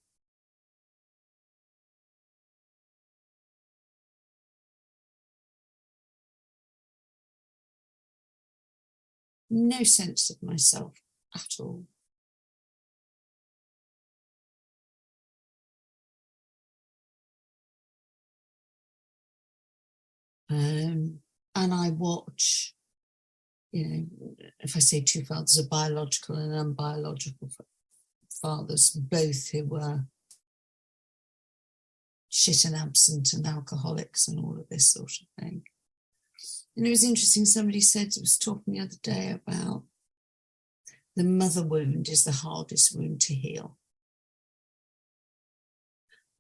No sense of myself at all. And I watch, if I say two fathers, a biological and unbiological fathers, both who were shit and absent and alcoholics and all of this sort of thing. And it was interesting, somebody was talking the other day about the mother wound is the hardest wound to heal.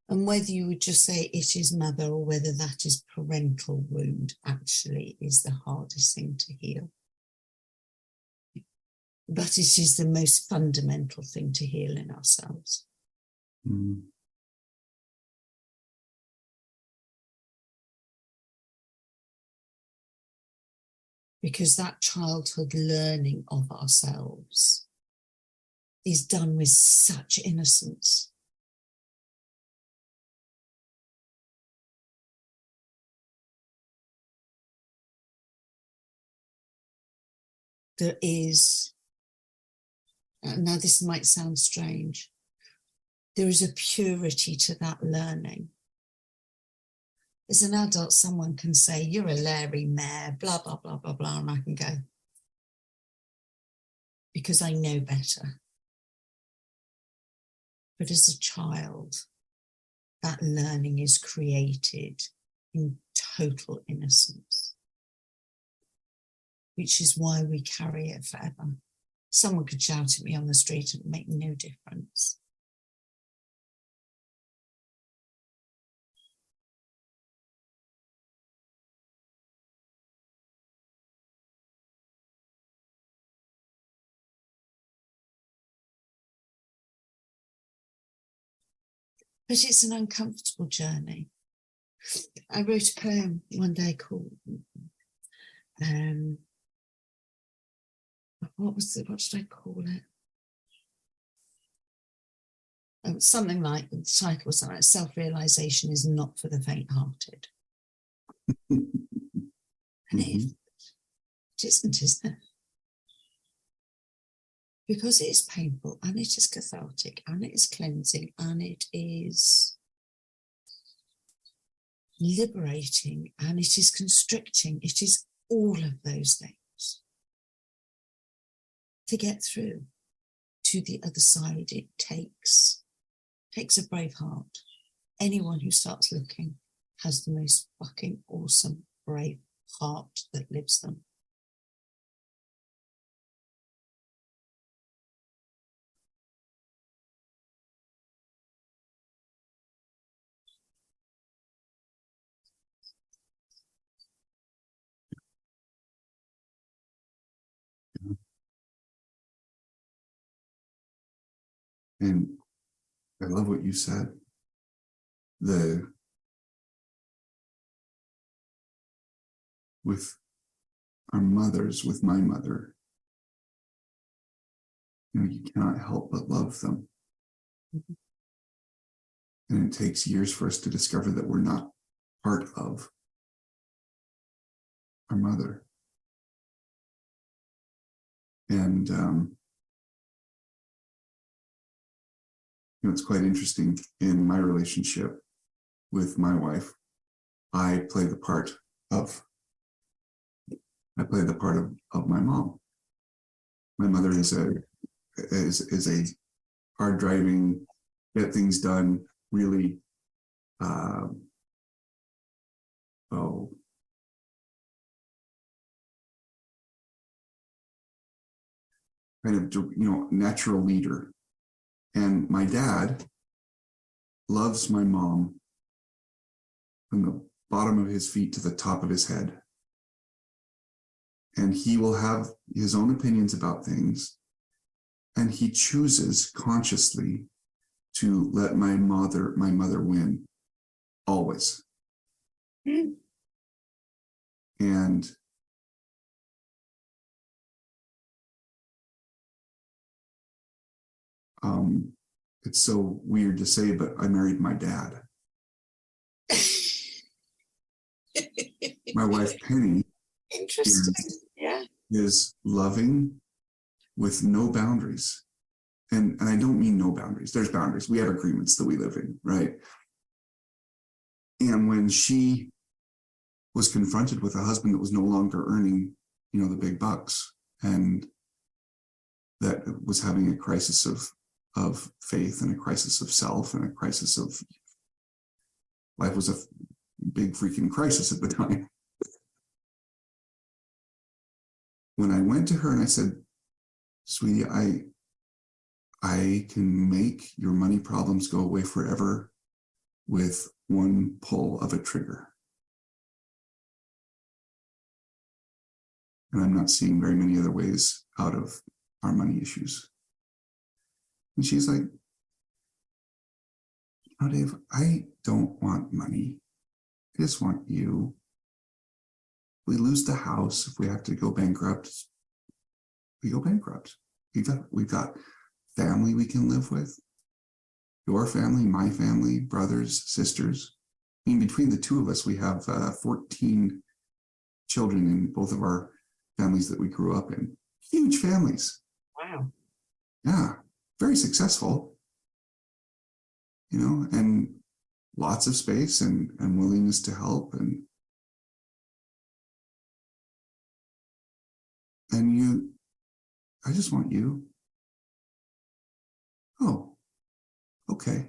And whether you would just say it is mother or whether that is parental wound actually is the hardest thing to heal. But it is the most fundamental thing to heal in ourselves. Mm. Because that childhood learning of ourselves is done with such innocence. There is, now this might sound strange, there is a purity to that learning. As an adult, someone can say, you're a Larry mare, blah, blah, blah, blah, blah, and I can go, because I know better. But as a child, that learning is created in total innocence, which is why we carry it forever. Someone could shout at me on the street and make no difference. but it's an uncomfortable journey. I wrote a poem one day called, what did I call it? Something like, the title was something like, Self-Realization is Not for the Faint-Hearted. And it isn't, is it? Because it is painful, and it is cathartic, and it is cleansing, and it is liberating, and it is constricting. It is all of those things. To get through to the other side, it takes a brave heart. Anyone who starts looking has the most fucking awesome, brave heart that lives them. And I love what you said. With our mothers, with my mother, you cannot help but love them. Mm-hmm. And it takes years for us to discover that we're not part of our mother. And it's quite interesting in my relationship with my wife. I play the part of my mom. My mother is a hard driving, get things done, really kind of natural leader. And my dad loves my mom from the bottom of his feet to the top of his head. And he will have his own opinions about things. And he chooses consciously to let my mother win, always. Mm. And it's so weird to say, but I married my dad. My wife, Penny, is loving with no boundaries. And I don't mean no boundaries. There's boundaries. We have agreements that we live in, right? And when she was confronted with a husband that was no longer earning, the big bucks, and that was having a crisis of faith and a crisis of self and a crisis of life, was a big freaking crisis at the time. When I went to her and I said, sweetie, I can make your money problems go away forever with one pull of a trigger. And I'm not seeing very many other ways out of our money issues. And she's like, Dave, I don't want money. I just want you. We lose the house. If we have to go bankrupt, we go bankrupt. We've got family we can live with. Your family, my family, brothers, sisters. I mean, between the two of us, we have 14 children in both of our families that we grew up in. Huge families. Wow. Yeah, very successful. And lots of space and willingness to help. And I just want you. Oh, okay.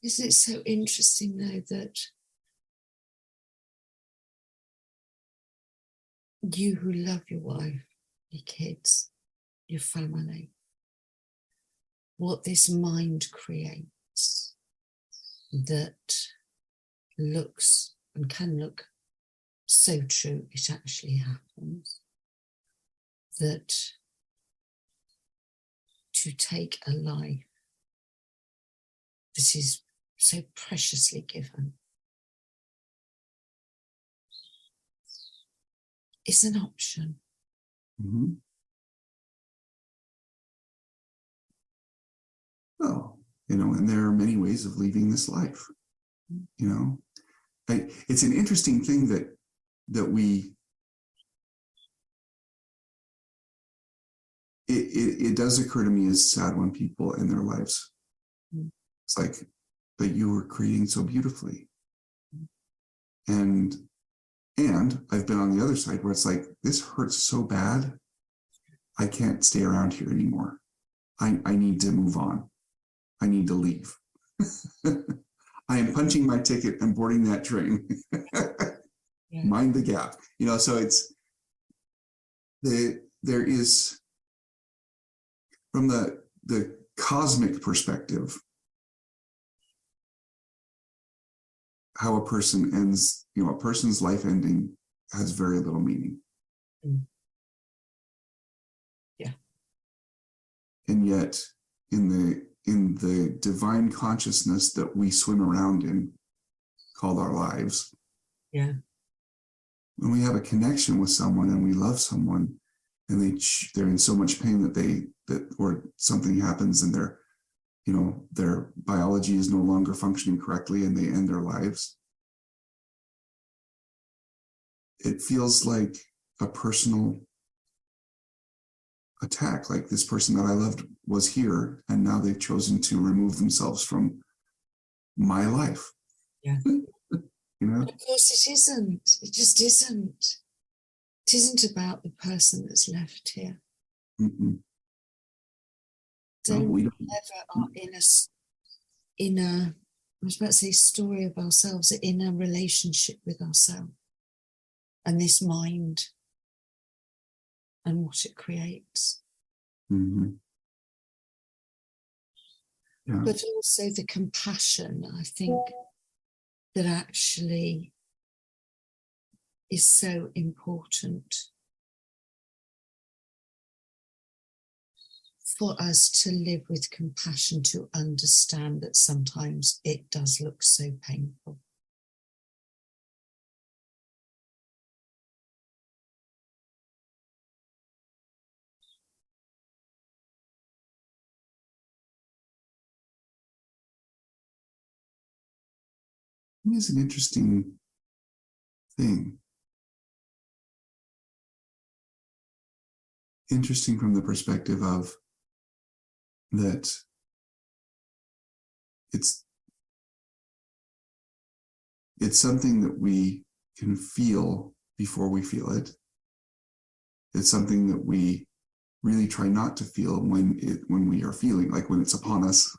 Isn't it so interesting, though, that you who love your wife, your kids, your family, what this mind creates that looks and can look so true, it actually happens, that to take a life that is so preciously given is an option. Mm-hmm. Well, and there are many ways of leaving this life. It's an interesting thing that we. It does occur to me as sad when people end their lives. It's like, but you were creating so beautifully. And I've been on the other side where it's like, this hurts so bad. I can't stay around here anymore. I need to move on. I need to leave. I am punching my ticket and boarding that train. Yeah. Mind the gap. So it's there is, from the cosmic perspective, how a person ends, a person's life ending has very little meaning. Yeah. And yet in the divine consciousness that we swim around in, called our lives. Yeah. When we have a connection with someone and we love someone and they're in so much pain or something happens and their biology is no longer functioning correctly and they end their lives, it feels like a personal attack. Like, this person that I loved was here and now they've chosen to remove themselves from my life. Yeah. But of course it isn't. It just isn't. It isn't about the person that's left here. Mm-mm. Don't we ever are in a, I was about to say story of ourselves, in a relationship with ourselves and this mind and what it creates. Mm-hmm. Yeah. But also the compassion, I think, that actually is so important for us to live with compassion, to understand that sometimes it does look so painful. It's an interesting thing. Interesting from the perspective of that it's something that we can feel before we feel it. It's something that we really try not to feel when we are feeling, like when it's upon us.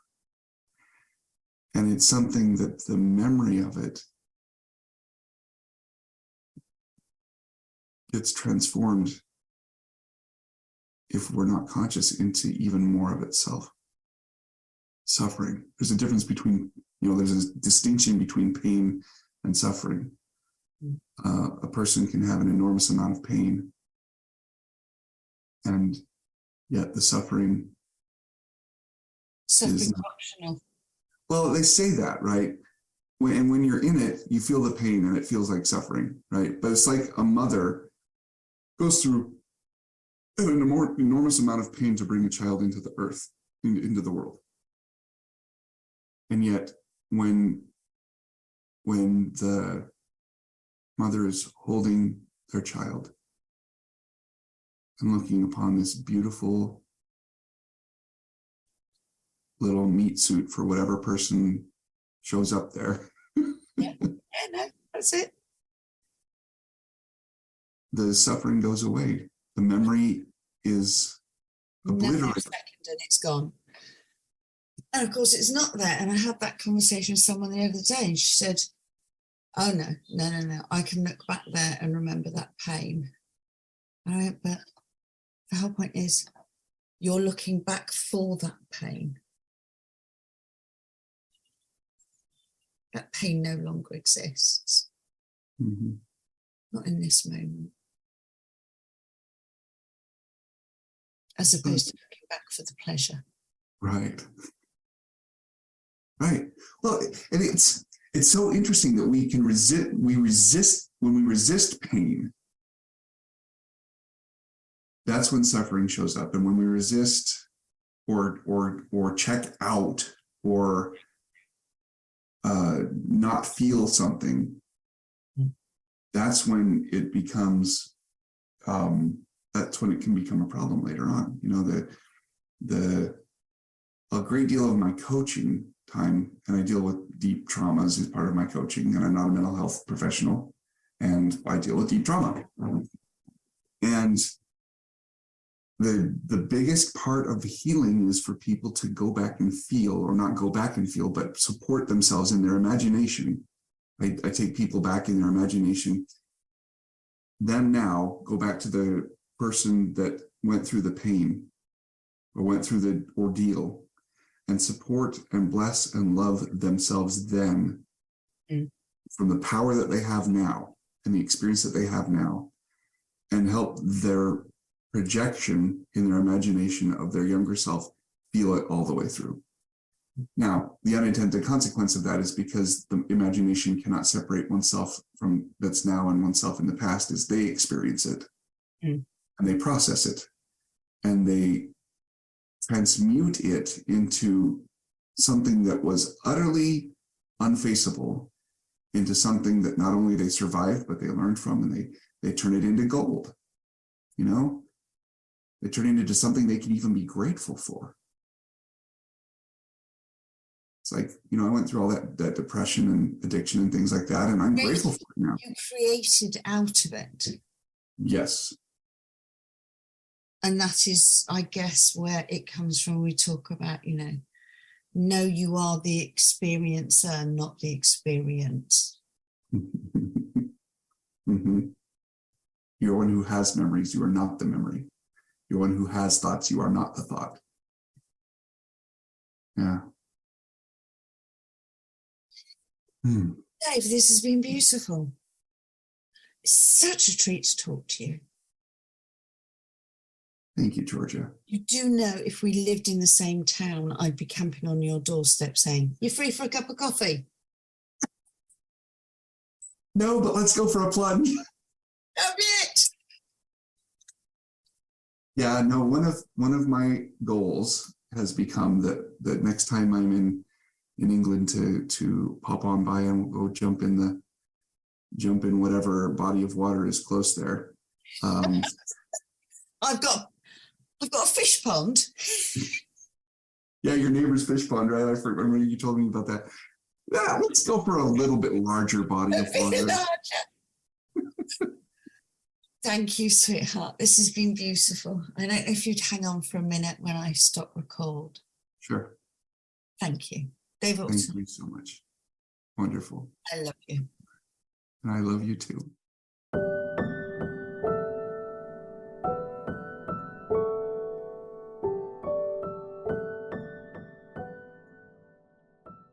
And it's something that the memory of it gets transformed, if we're not conscious, into even more of itself. Suffering. There's a difference between, there's a distinction between pain and suffering. A person can have an enormous amount of pain, and yet the suffering is optional. Well, they say that, right? When you're in it, you feel the pain and it feels like suffering, right? But it's like a mother goes through an enormous amount of pain to bring a child into the earth, into the world. And yet, when the mother is holding their child and looking upon this beautiful little meat suit for whatever person shows up there. Yeah, no, that's it. The suffering goes away. The memory is obliterated. Second and it's gone. And of course, it's not that. And I had that conversation with someone the other day, and she said, "Oh no, I can look back there and remember that pain." And I went, but the whole point is, you're looking back for that pain. That pain no longer exists. Mm-hmm. Not in this moment. As opposed to looking back for the pleasure. Right. Right. Well, and it's so interesting that we resist when we resist pain. That's when suffering shows up. And when we resist or check out or not feel something, that's when it becomes that's when it can become a problem later on. You know, a great deal of my coaching time, and I deal with deep traumas as part of my coaching, and I'm not a mental health professional, and I deal with deep trauma. And the biggest part of the healing is for people to go back and feel, or not go back and feel, but support themselves in their imagination. I take people back in their imagination. Them now go back to the person that went through the pain or went through the ordeal, and support and bless and love themselves then from the power that they have now and the experience that they have now, and help their projection in their imagination of their younger self feel it all the way through. Now, the unintended consequence of that is because the imagination cannot separate oneself from that's now and oneself in the past as they experience it, and they process it, and they transmute it into something that was utterly unfaceable, into something that not only they survived, but they learned from, and they turn it into gold. You know, they turn it into something they can even be grateful for. It's like, you know, I went through all that depression and addiction and things like that, and I'm grateful for it now. You created out of it. Yes. And that is, I guess, where it comes from. We talk about, know you are the experiencer, not the experience. Mm-hmm. You're one who has memories. You are not the memory. You're one who has thoughts. You are not the thought. Yeah. Dave, this has been beautiful. It's such a treat to talk to you. Thank you, Georgia. You do know if we lived in the same town, I'd be camping on your doorstep saying, "You're free for a cup of coffee." No, but let's go for a plunge. That'd be it. Yeah, no, one of my goals has become that next time I'm in England to pop on by and we'll go jump in whatever body of water is close there. I've got a fish pond. Yeah, your neighbor's fish pond, right? I remember you told me about that. Yeah, let's go for a little bit larger body of water. Thank you, sweetheart. This has been beautiful. I don't know if you'd hang on for a minute when I stop record. Sure. Thank you. Dave Orton. Thank you so much. Wonderful. I love you. And I love you too.